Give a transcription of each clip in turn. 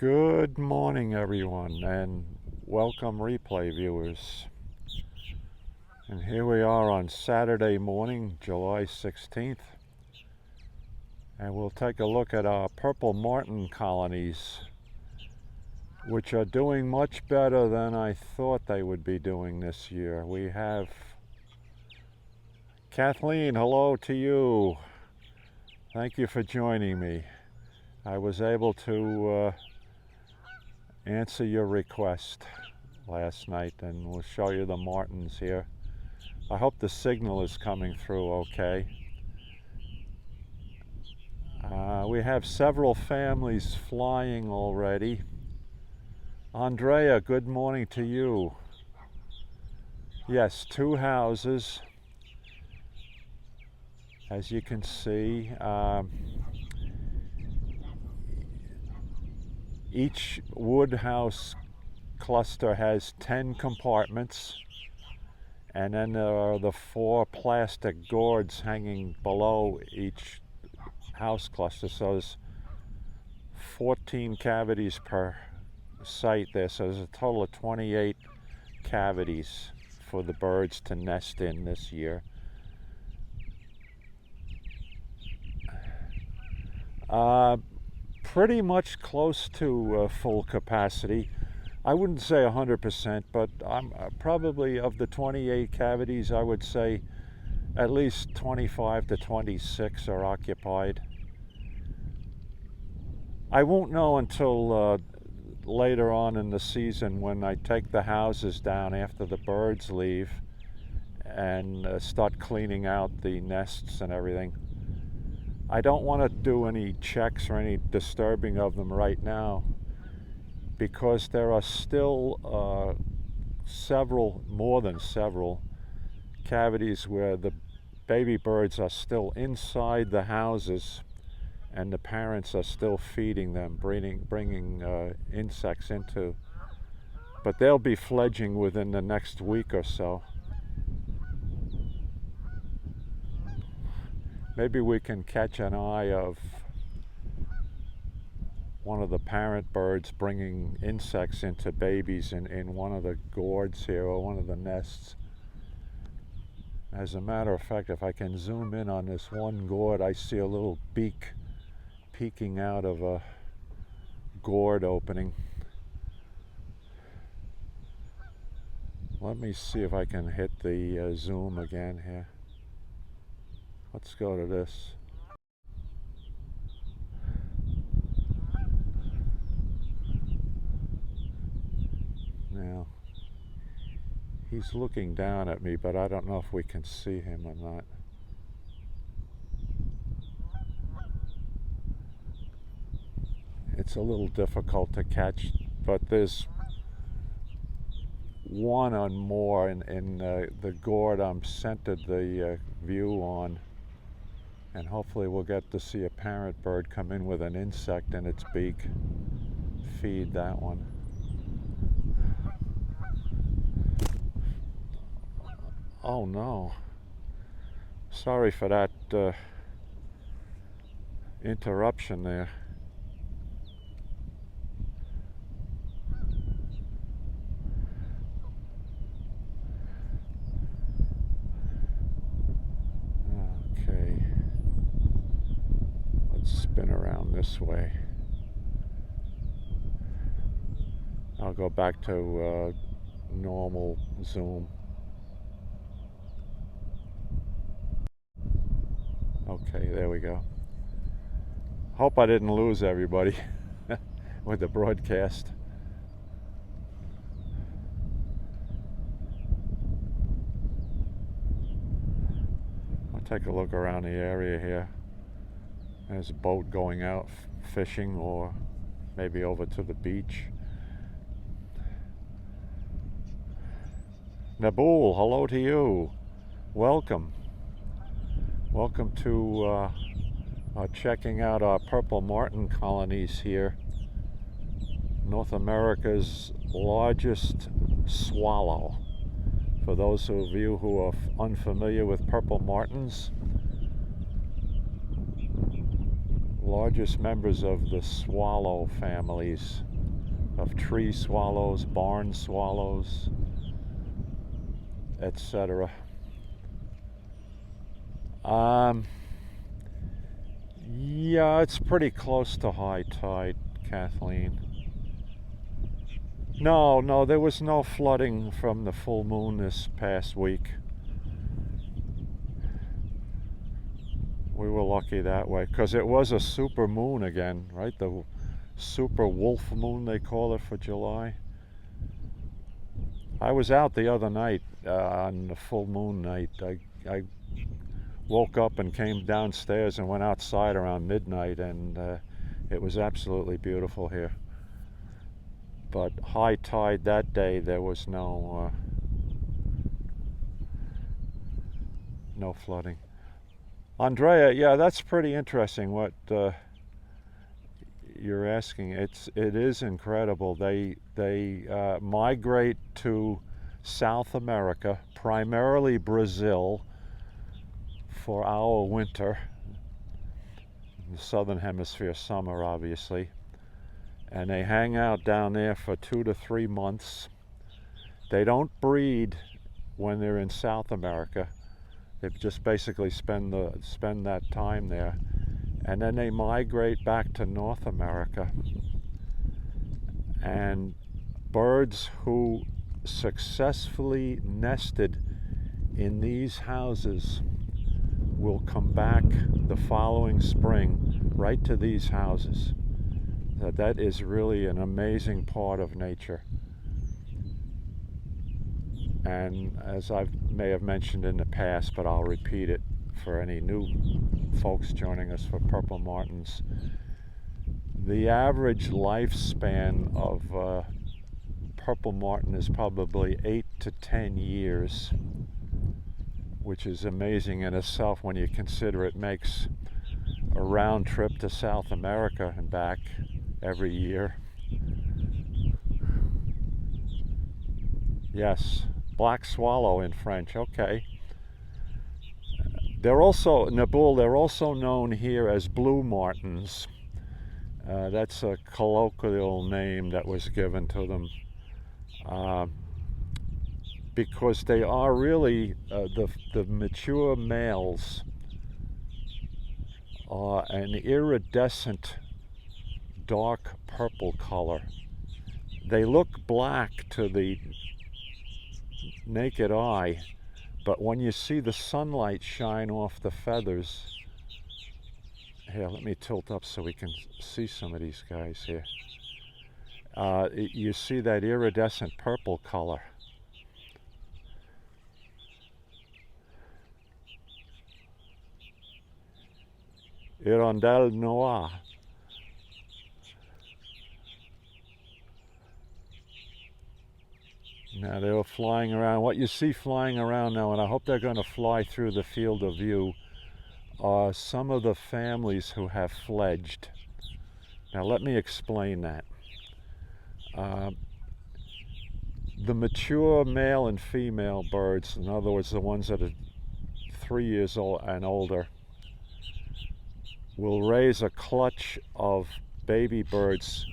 Good morning, everyone, and welcome replay viewers. And here we are on Saturday morning, July 16th, and we'll take a look at our purple martin colonies, which are doing much better than I thought they would be doing this year. We have Kathleen, hello to you. Thank you for joining me. I was able to answer your request last night, and we'll show you the martins here. I hope the signal is coming through okay. We have several families flying already. Andrea, good morning to you. Yes, 2 houses, as you can see. Each wood house cluster has 10 compartments, and then there are the 4 plastic gourds hanging below each house cluster. So there's 14 cavities per site there, so there's a total of 28 cavities for the birds to nest in this year. Pretty much close to full capacity. I wouldn't say 100%, but I'm probably, of the 28 cavities, I would say at least 25 to 26 are occupied. I won't know until later on in the season, when I take the houses down after the birds leave and start cleaning out the nests and everything. I don't want to do any checks or any disturbing of them right now, because there are still more than several cavities where the baby birds are still inside the houses and the parents are still feeding them, bringing insects into. But they'll be fledging within the next week or so. Maybe we can catch an eye of one of the parent birds bringing insects into babies in one of the gourds here, or one of the nests. As a matter of fact, if I can zoom in on this one gourd, I see a little beak peeking out of a gourd opening. Let me see if I can hit the zoom again here. Let's go to this. Now, he's looking down at me, but I don't know if we can see him or not. It's a little difficult to catch, but there's one or more in the gourd I'm centered the view on. And hopefully we'll get to see a parent bird come in with an insect in its beak, feed that one. Oh no, sorry for that interruption there. Spin around this way. I'll go back to normal zoom. Okay, there we go. Hope I didn't lose everybody with the broadcast. I'll take a look around the area here. There's a boat going out fishing, or maybe over to the beach. Nabul, hello to you. Welcome. Welcome to checking out our purple martin colonies here. North America's largest swallow. For those of you who are unfamiliar with purple martins, largest members of the swallow families. of tree swallows, barn swallows, etc. Yeah, it's pretty close to high tide, Kathleen. No, there was no flooding from the full moon this past week. We were lucky that way, because it was a super moon again, right? The super wolf moon, they call it, for July. I was out the other night on the full moon night. I woke up and came downstairs and went outside around midnight, and it was absolutely beautiful here. But high tide that day, there was no flooding. Andrea, yeah, that's pretty interesting what you're asking. It is incredible. They migrate to South America, primarily Brazil, for our winter. The southern hemisphere summer, obviously. And they hang out down there for 2 to 3 months. They don't breed when they're in South America. They just basically spend that time there, and then they migrate back to North America. And birds who successfully nested in these houses will come back the following spring right to these houses. That is really an amazing part of nature. And as I may have mentioned in the past, but I'll repeat it for any new folks joining us for purple martins, the average lifespan of purple martin is probably 8 to 10 years, which is amazing in itself when you consider it makes a round trip to South America and back every year. Yes, black swallow in French, okay. They're also, Naboul, they're also known here as blue martins. That's a colloquial name that was given to them because they are really, the mature males are an iridescent dark purple color. They look black to the naked eye, but when you see the sunlight shine off the feathers, here, let me tilt up so we can see some of these guys here. You see that iridescent purple color. Hirondelle noire. Now they were flying around. What you see flying around now, and I hope they're going to fly through the field of view, are some of the families who have fledged. Now let me explain that. The mature male and female birds, in other words the ones that are 3 years old and older, will raise a clutch of baby birds,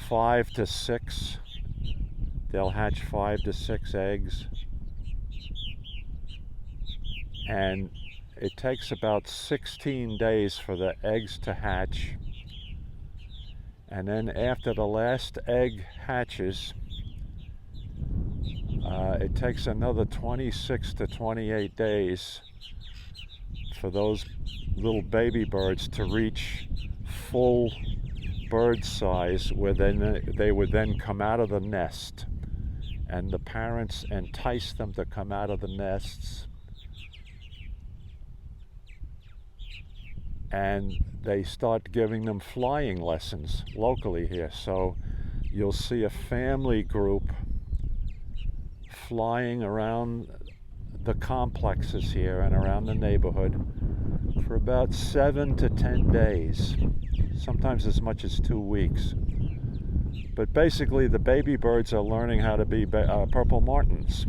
5 to 6. They'll hatch 5 to 6 eggs, and it takes about 16 days for the eggs to hatch. And then after the last egg hatches, it takes another 26 to 28 days for those little baby birds to reach full bird size, where they would then come out of the nest, and the parents entice them to come out of the nests, and they start giving them flying lessons locally here. So you'll see a family group flying around the complexes here and around the neighborhood for about 7 to 10 days, sometimes as much as 2 weeks. But basically the baby birds are learning how to be purple martins,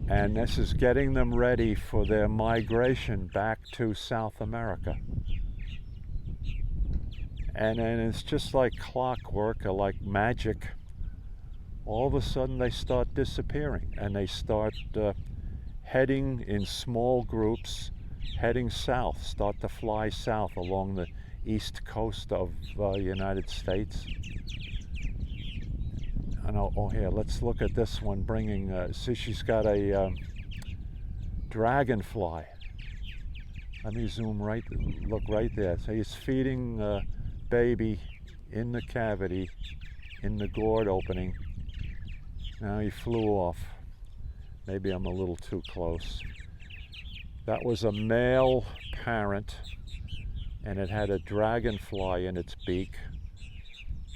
and this is getting them ready for their migration back to South America. And then it's just like clockwork or like magic. All of a sudden they start disappearing, and they start heading in small groups, heading south, start to fly south along the east coast of the United States. And oh, here, let's look at this one bringing, see, she's got a dragonfly. Let me zoom right, look right there. So he's feeding baby in the cavity, in the gourd opening. Now he flew off. Maybe I'm a little too close. That was a male parent, and it had a dragonfly in its beak,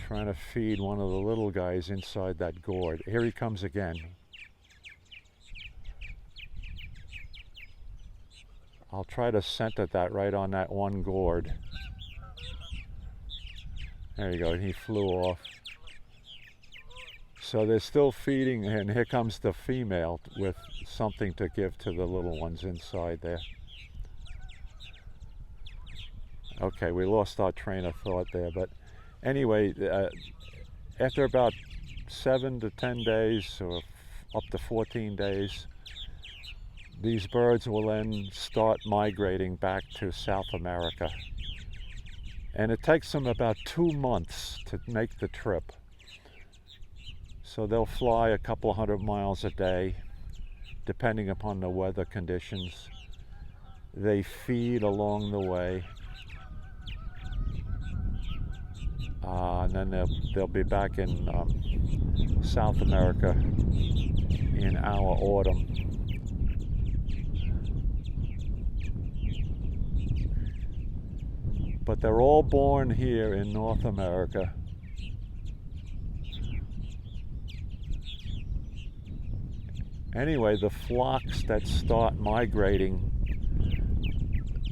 trying to feed one of the little guys inside that gourd. Here he comes again. I'll try to center that right on that one gourd. There you go, he flew off. So they're still feeding, and here comes the female with something to give to the little ones inside there. Okay, we lost our train of thought there, but anyway, after about 7 to 10 days, or up to 14 days, these birds will then start migrating back to South America. And it takes them about 2 months to make the trip. So they'll fly a couple 100 miles a day, depending upon the weather conditions. They feed along the way. And then they'll be back in South America in our autumn. But they're all born here in North America. Anyway, the flocks that start migrating,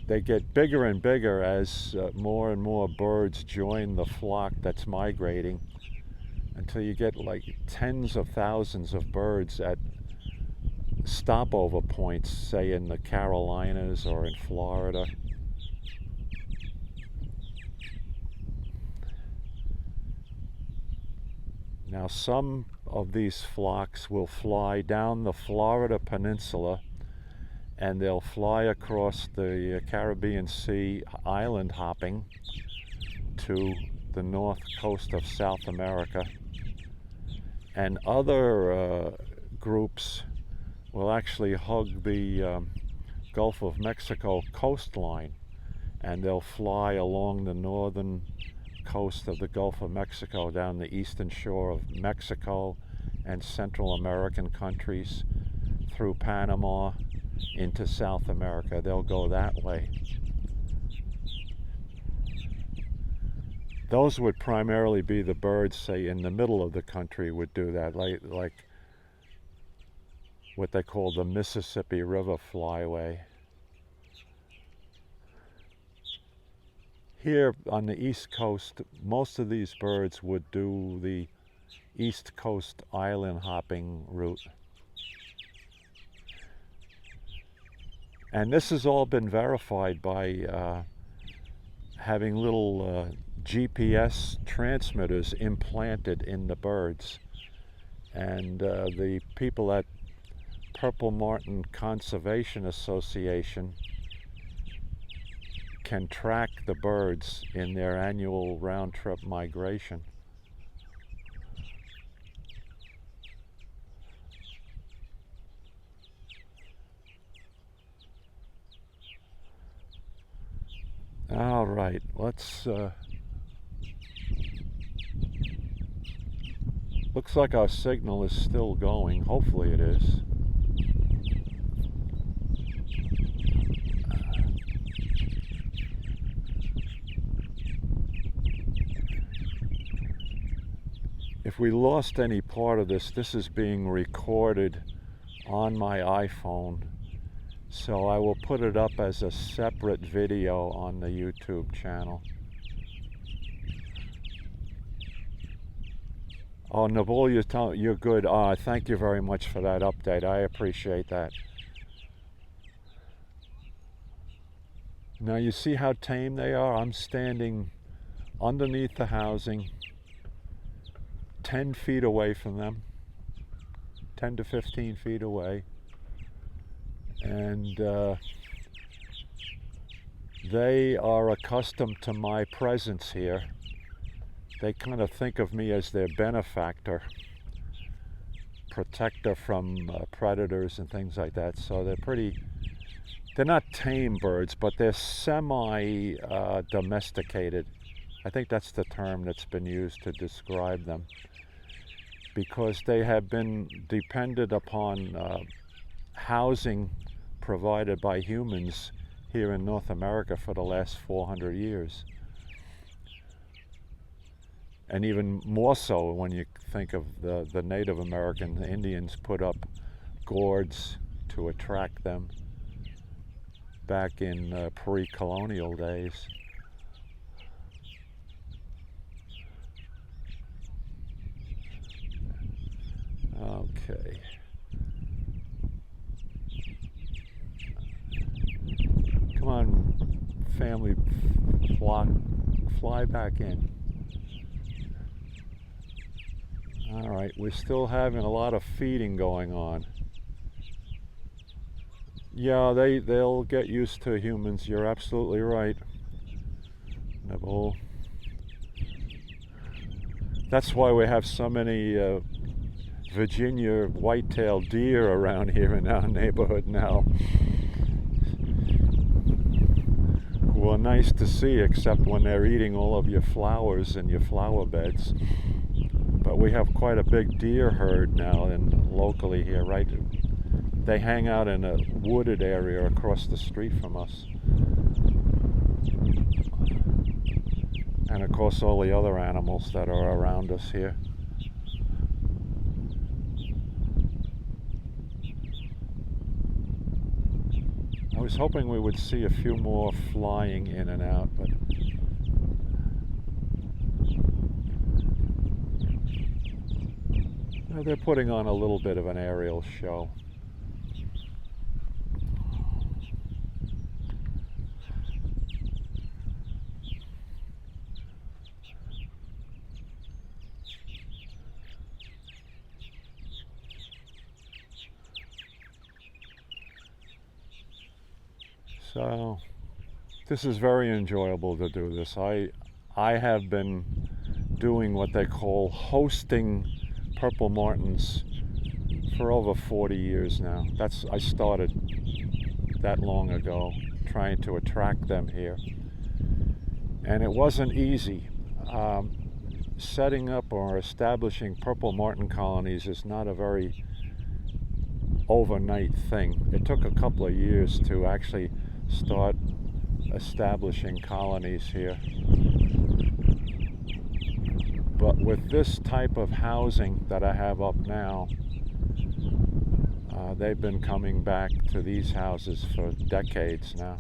they get bigger and bigger as more and more birds join the flock that's migrating, until you get like tens of thousands of birds at stopover points, say in the Carolinas or in Florida. Now, some of these flocks will fly down the Florida peninsula, and they'll fly across the Caribbean Sea, island hopping to the north coast of South America. And other groups will actually hug the Gulf of Mexico coastline, and they'll fly along the northern coast of the Gulf of Mexico, down the eastern shore of Mexico and Central American countries, through Panama into South America. They'll go that way. Those would primarily be the birds, say, in the middle of the country would do that, like what they call the Mississippi River flyway. Here on the East Coast, most of these birds would do the East Coast island hopping route. And this has all been verified by having little GPS transmitters implanted in the birds. And the people at Purple Martin Conservation Association can track the birds in their annual round-trip migration. All right, let's looks like our signal is still going. Hopefully it is. If we lost any part of this, this is being recorded on my iPhone, so I will put it up as a separate video on the YouTube channel. Oh, Nabul, you're good. Thank you very much for that update. I appreciate that. Now you see how tame they are? I'm standing underneath the housing, 10 feet away from them, 10 to 15 feet away, and they are accustomed to my presence here. They kind of think of me as their benefactor, protector from predators and things like that. So they're not tame birds, but they're semi-domesticated. I think that's the term that's been used to describe them, because they have been dependent upon housing provided by humans here in North America for the last 400 years. And even more so when you think of the Native American Indians put up gourds to attract them back in pre-colonial days. Okay. Come on, family flock, fly back in. All right, we're still having a lot of feeding going on. Yeah, they'll get used to humans. You're absolutely right, Neville. That's why we have so many Virginia white-tailed deer around here in our neighborhood now, who are nice to see, except when they're eating all of your flowers and your flower beds. But we have quite a big deer herd now locally here, right? They hang out in a wooded area across the street from us. And of course all the other animals that are around us here. I was hoping we would see a few more flying in and out, but they're putting on a little bit of an aerial show. So this is very enjoyable to do this. I have been doing what they call hosting purple martins for over 40 years now. I started that long ago, trying to attract them here. And it wasn't easy. Setting up or establishing purple martin colonies is not a very overnight thing. It took a couple of years to actually start establishing colonies here. But with this type of housing that I have up now, they've been coming back to these houses for decades now.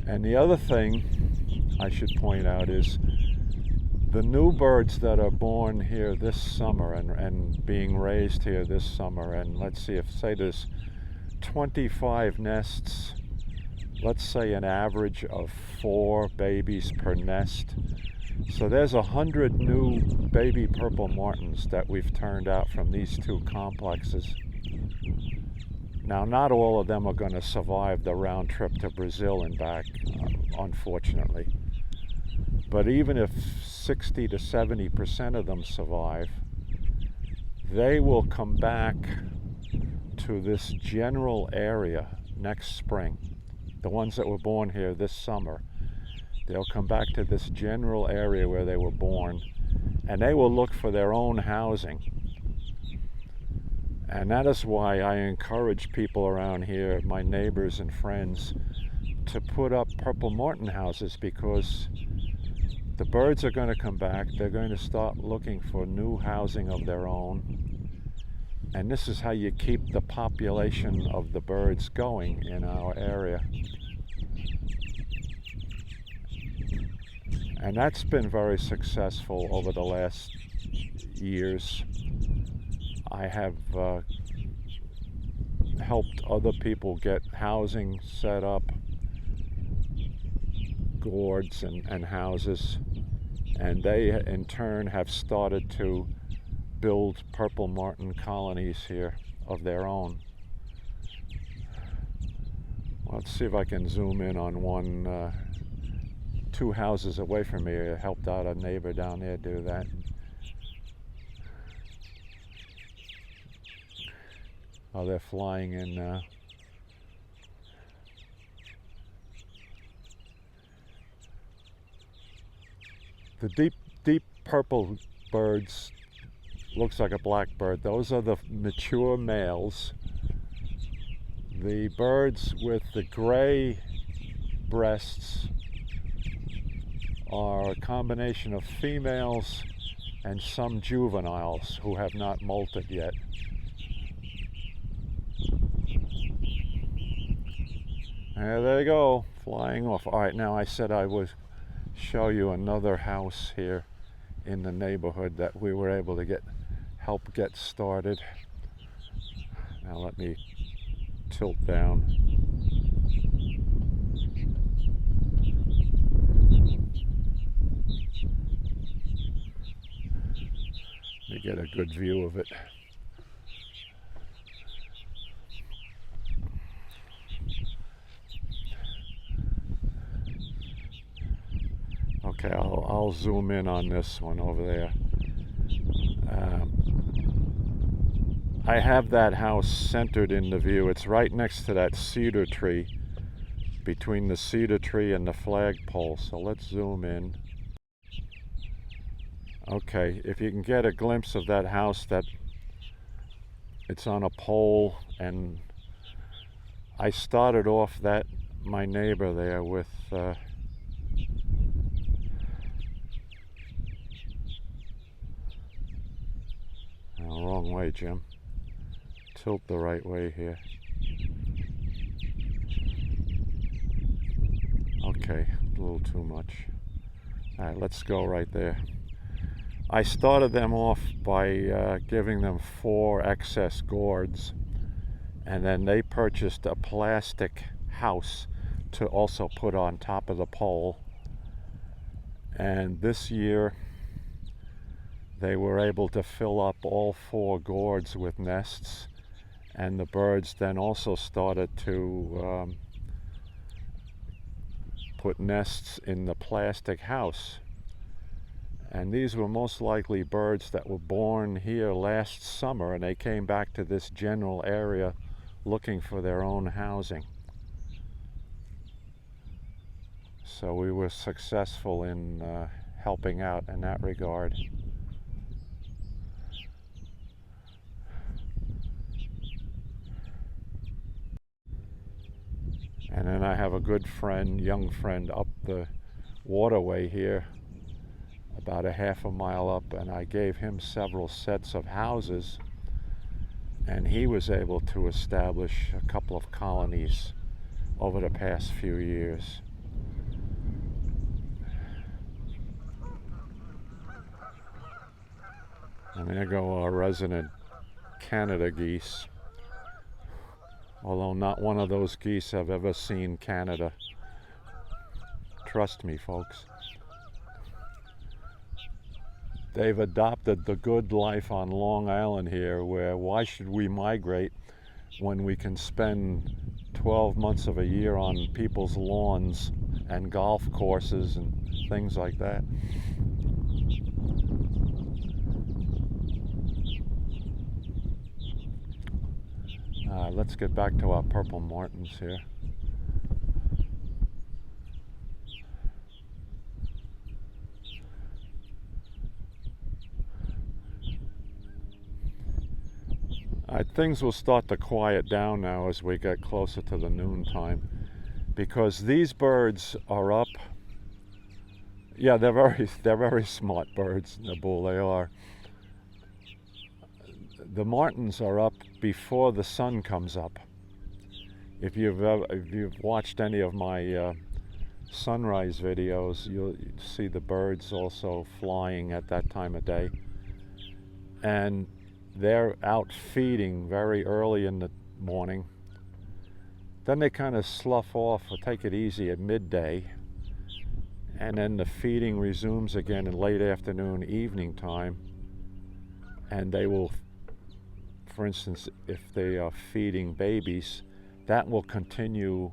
And the other thing I should point out is the new birds that are born here this summer and being raised here this summer, and let's see, if say there's 25 nests, let's say an average of 4 babies per nest. So there's 100 new baby purple martins that we've turned out from these two complexes. Now, not all of them are going to survive the round trip to Brazil and back, unfortunately. But even if 60 to 70% of them survive, they will come back to this general area next spring. The ones that were born here this summer, they'll come back to this general area where they were born, and they will look for their own housing. And that is why I encourage people around here, my neighbors and friends, to put up purple martin houses, because the birds are going to come back. They're going to start looking for new housing of their own. And this is how you keep the population of the birds going in our area. And that's been very successful over the last years. I have helped other people get housing set up, gourds and houses, and they in turn have started to build purple martin colonies here of their own. Let's see if I can zoom in on one, 2 houses away from me. I helped out a neighbor down there do that. Oh, they're flying in now. The deep purple birds, looks like a blackbird. Those are the mature males. The birds with the gray breasts are a combination of females and some juveniles who have not molted yet. And there they go, flying off. All right, now I said I would show you another house here in the neighborhood that we were able to help get started. Now let me tilt down. To get a good view of it. Okay, I'll zoom in on this one over there. I have that house centered in the view. It's right next to that cedar tree, between the cedar tree and the flagpole. So let's zoom in. Okay, if you can get a glimpse of that house, that it's on a pole, and I started off my neighbor there with wrong way, Jim. Tilt the right way here. Okay, a little too much. All right, let's go right there. I started them off by giving them 4 excess gourds, and then they purchased a plastic house to also put on top of the pole. And this year they were able to fill up all 4 gourds with nests, and the birds then also started to put nests in the plastic house. And these were most likely birds that were born here last summer, and they came back to this general area looking for their own housing. So we were successful in helping out in that regard. And then I have a good friend, young friend, up the waterway here, about a half a mile up, and I gave him several sets of houses, and he was able to establish a couple of colonies over the past few years. And there go our resident Canada geese. Although not one of those geese have ever seen Canada. Trust me, folks. They've adopted the good life on Long Island here, where why should we migrate when we can spend 12 months of a year on people's lawns and golf courses and things like that. Let's get back to our purple martins here. Things will start to quiet down now as we get closer to the noon time, because these birds are up. Yeah, they're very smart birds, Nabool, they are. The martins are up before the sun comes up. If you've watched any of my sunrise videos, you'll see the birds also flying at that time of day. And they're out feeding very early in morning. Then they kind of slough off or take it easy at midday, and then the feeding resumes again in late afternoon, evening time, and they will, for instance, if they are feeding babies, that will continue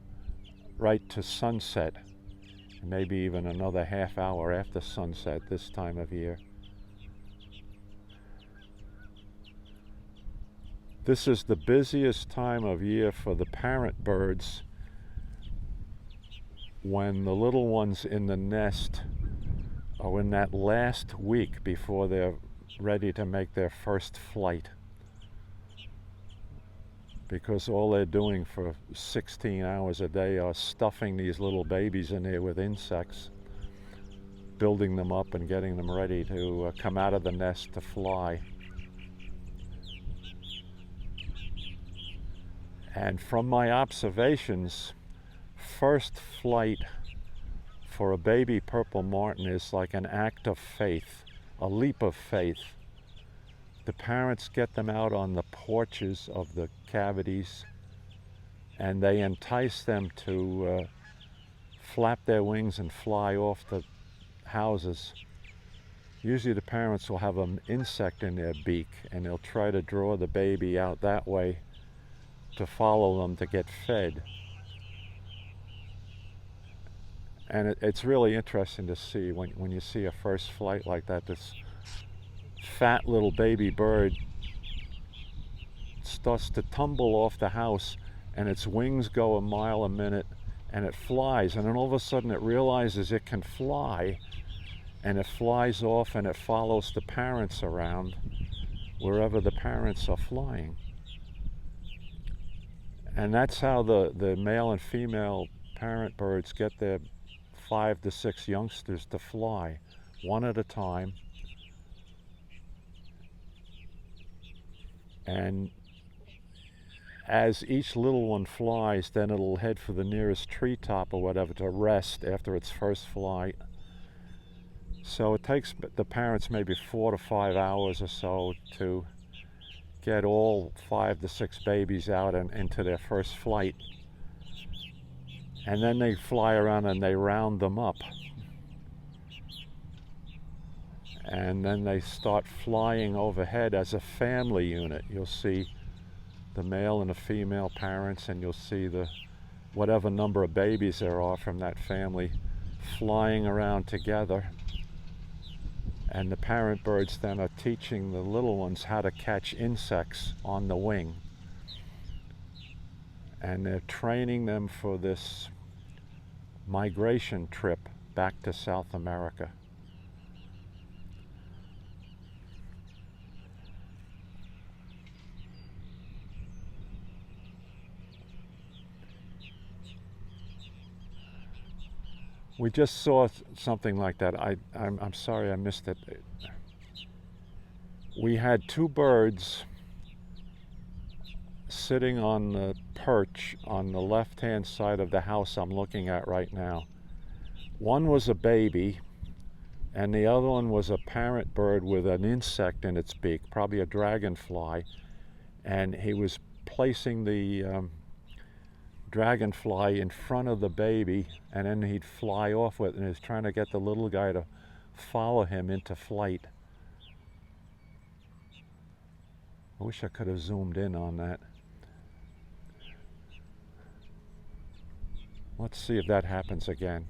right to sunset, maybe even another half hour after sunset this time of year. This is the busiest time of year for the parent birds, when the little ones in the nest are in that last week before they're ready to make their first flight, because all they're doing for 16 hours a day are stuffing these little babies in there with insects, building them up and getting them ready to come out of the nest to fly. And from my observations, first flight for a baby purple martin is like an act of faith, a leap of faith. The parents get them out on the porches of the cavities, and they entice them to flap their wings and fly off the houses. Usually the parents will have an insect in their beak, and they'll try to draw the baby out that way to follow them to get fed. And it's really interesting to see when you see a first flight like that. This fat little baby bird starts to tumble off the house, and its wings go a mile a minute, and it flies, and then all of a sudden it realizes it can fly, and it flies off, and it follows the parents around wherever the parents are flying. And that's how the male and female parent birds get their 5 to 6 youngsters to fly, one at a time. And as each little one flies, then it'll head for the nearest treetop or whatever to rest after its first flight. So it takes the parents maybe 4 to 5 hours or so to get all 5 to 6 babies out and into their first flight. And then they fly around and they round them up. And then they start flying overhead as a family unit. You'll see the male and the female parents, and you'll see the whatever number of babies there are from that family flying around together. And the parent birds then are teaching the little ones how to catch insects on the wing. And they're training them for this migration trip back to South America. We just saw something like that. I'm sorry I missed it. We had 2 birds sitting on the perch on the left-hand side of the house I'm looking at right now. One was a baby, and the other one was a parent bird with an insect in its beak, probably a dragonfly, and he was placing the dragonfly in front of the baby, and then he'd fly off with it, and he was trying to get the little guy to follow him into flight. I wish I could have zoomed in on that. Let's see if that happens again.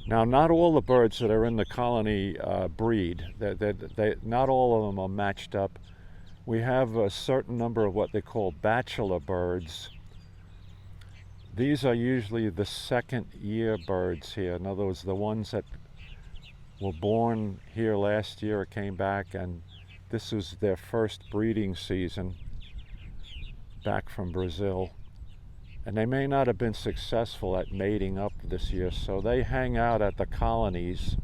Now, not all the birds that are in the colony breed. Not all of them are matched up. We have a certain number of what they call bachelor birds. These are usually the second year birds here. In other words, the ones that were born here last year or came back, and this was their first breeding season back from Brazil. And they may not have been successful at mating up this year, so they hang out at the colonies.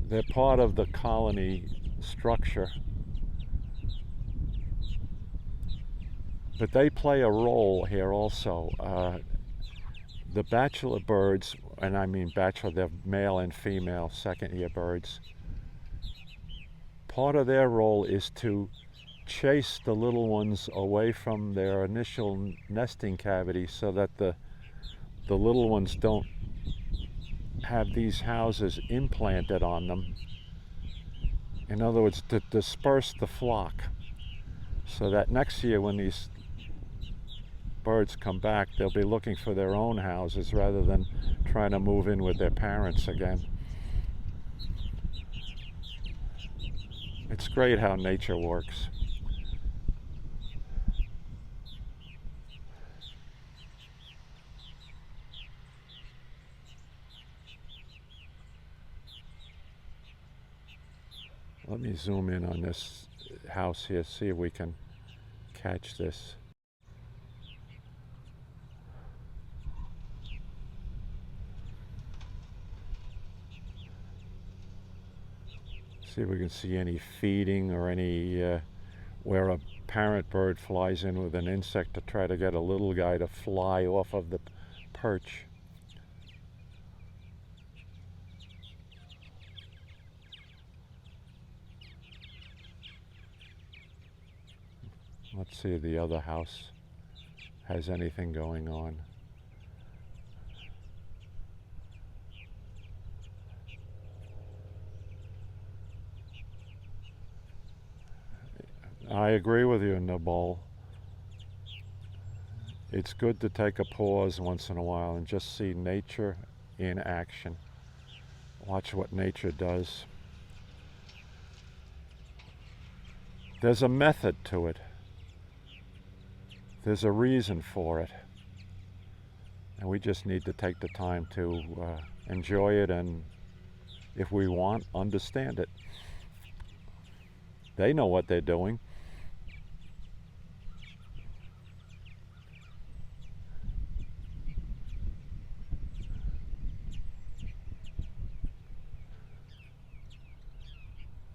They're part of the colony structure. But they play a role here also. the bachelor birds, and I mean bachelor, they're male and female second-year birds, part of their role is to chase the little ones away from their initial nesting cavity so that the little ones don't have these houses implanted on them. In other words, to disperse the flock so that next year when these birds come back, they'll be looking for their own houses rather than trying to move in with their parents again. It's great how nature works. Let me zoom in on this house here, see if we can catch this. See if we can see any feeding or any where a parent bird flies in with an insect to try to get a little guy to fly off of the perch. Let's see if the other house has anything going on. I agree with you, Nabal. It's good to take a pause once in a while and just see nature in action. Watch what nature does. There's a method to it. There's a reason for it. And we just need to take the time to enjoy it and, if we want, understand it. They know what they're doing.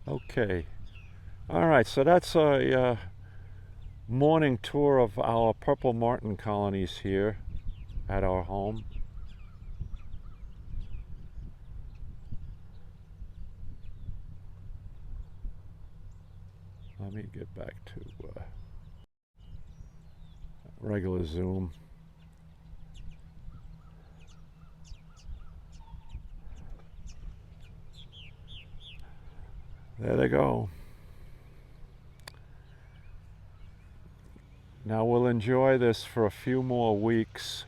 Okay. All right, so that's a morning tour of our purple martin colonies here at our home. Let me get back to regular zoom. There they go. Now we'll enjoy this for a few more weeks,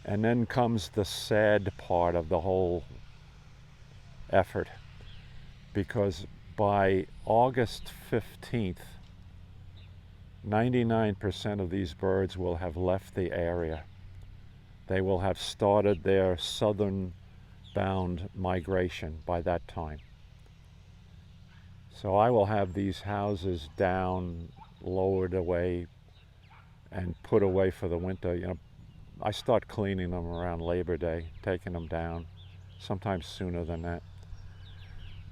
and then comes the sad part of the whole effort, because by August 15th, 99% of these birds will have left the area. They will have started their southern bound migration by that time. So I will have these houses down, lowered away, and put away for the winter. You know, I start cleaning them around Labor Day, taking them down, sometimes sooner than that.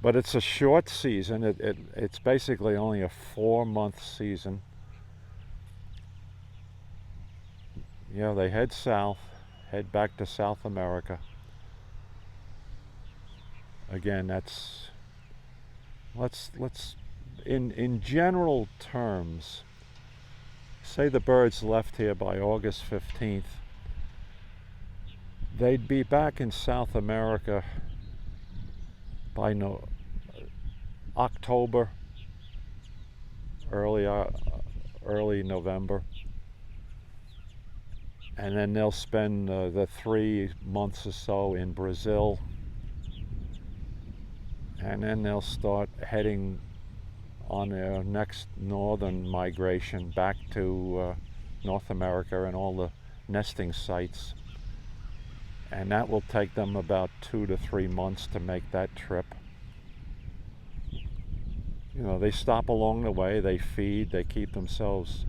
But it's a short season. It's basically only a 4-month season. You know, they head south, head back to South America. Again, that's, let's in general terms, say the birds left here by August 15th, they'd be back in South America by October, early November, and then they'll spend the 3 months or so in Brazil, and then they'll start heading on their next northern migration back to North America and all the nesting sites. And that will take them about 2 to 3 months to make that trip. You know, they stop along the way, they feed, they keep themselves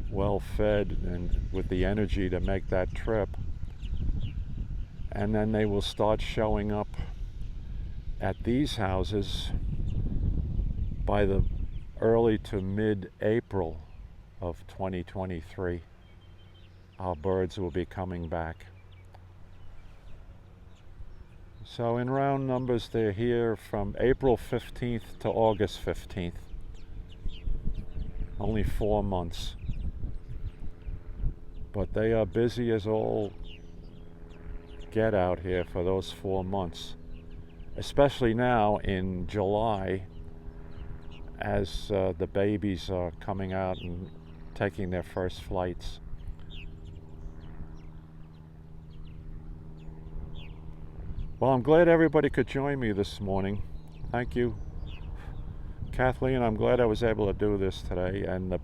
well fed and with the energy to make that trip. And then they will start showing up at these houses by the early to mid-April of 2023. Our birds will be coming back. So in round numbers, they're here from April 15th to August 15th. Only 4 months. But they are busy as all get out here for those 4 months. Especially now in July, as the babies are coming out and taking their first flights. Well, I'm glad everybody could join me this morning. Thank you, Kathleen. I'm glad I was able to do this today, and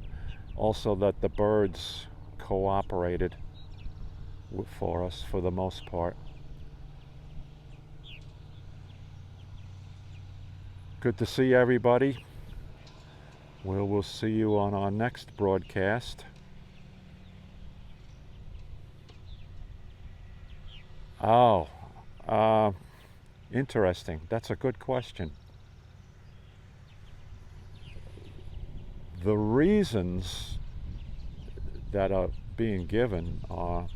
also that the birds cooperated for us for the most part. Good to see everybody. We'll see you on our next broadcast. Oh, interesting. That's a good question. The reasons that are being given are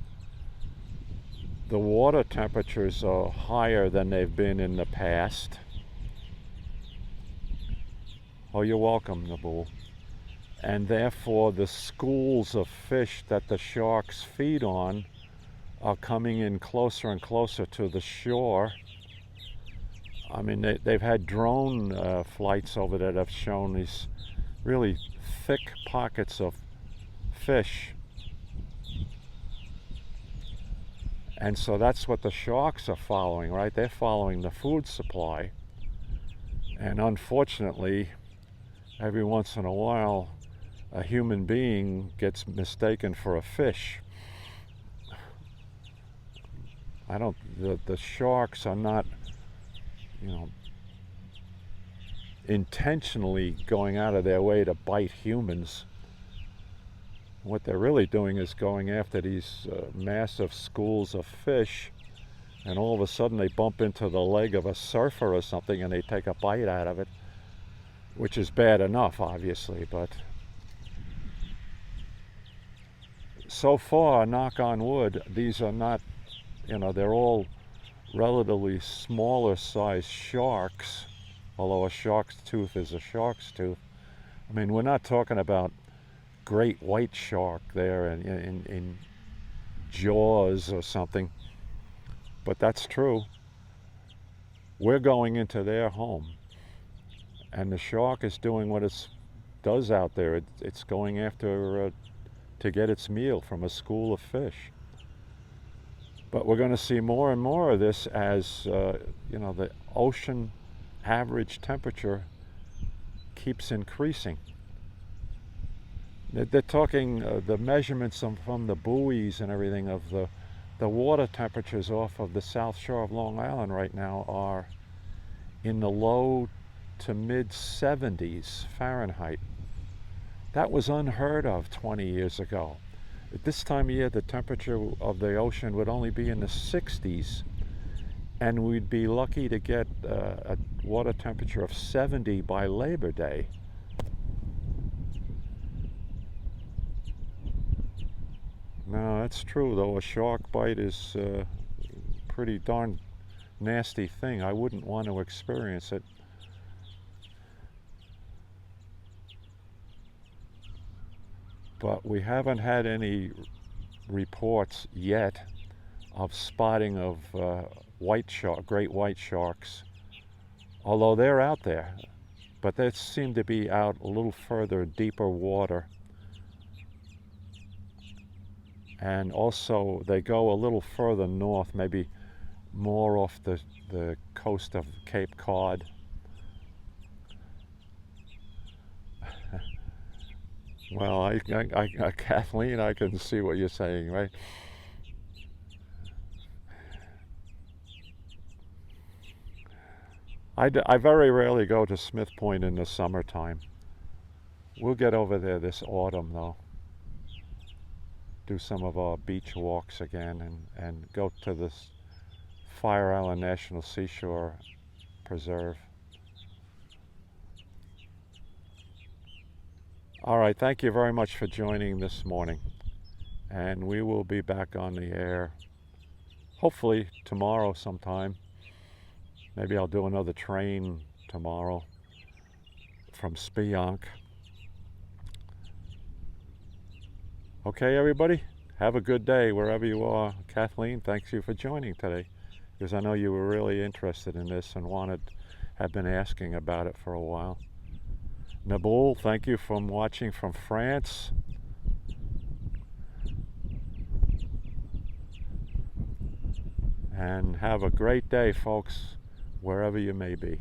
the water temperatures are higher than they've been in the past. Oh, you're welcome, Nabul. And therefore the schools of fish that the sharks feed on are coming in closer and closer to the shore. I mean, they've had drone flights over there that have shown these really thick pockets of fish. And so that's what the sharks are following, right? They're following the food supply. And unfortunately, every once in a while, a human being gets mistaken for a fish. The sharks are not, intentionally going out of their way to bite humans. What they're really doing is going after these massive schools of fish, and all of a sudden they bump into the leg of a surfer or something and they take a bite out of it, which is bad enough, obviously, but so far, knock on wood, these are not, they're all relatively smaller sized sharks, although a shark's tooth is a shark's tooth. I mean, we're not talking about great white shark there in Jaws or something, but that's true. We're going into their home, and the shark is doing what it does out there. It's going after to get its meal from a school of fish. But we're going to see more and more of this as the ocean average temperature keeps increasing. They're talking the measurements from the buoys and everything of the water temperatures off of the South Shore of Long Island right now are in the low to mid 70s Fahrenheit. That was unheard of 20 years ago. At this time of year, the temperature of the ocean would only be in the 60s, and we'd be lucky to get a water temperature of 70 by Labor Day. No, that's true, though. A shark bite is a pretty darn nasty thing. I wouldn't want to experience it. But we haven't had any reports yet of spotting of great white sharks, although they're out there, but they seem to be out a little further, deeper water. And also they go a little further north, maybe more off the coast of Cape Cod. Well, Kathleen, I can see what you're saying, right? I very rarely go to Smith Point in the summertime. We'll get over there this autumn, though. Do some of our beach walks again and go to this Fire Island National Seashore Preserve. All right, thank you very much for joining this morning. And we will be back on the air, hopefully tomorrow sometime. Maybe I'll do another train tomorrow from Spionk. Okay, everybody, have a good day wherever you are. Kathleen, thanks you for joining today, because I know you were really interested in this and have been asking about it for a while. Naboul, thank you for watching from France. And have a great day, folks, wherever you may be.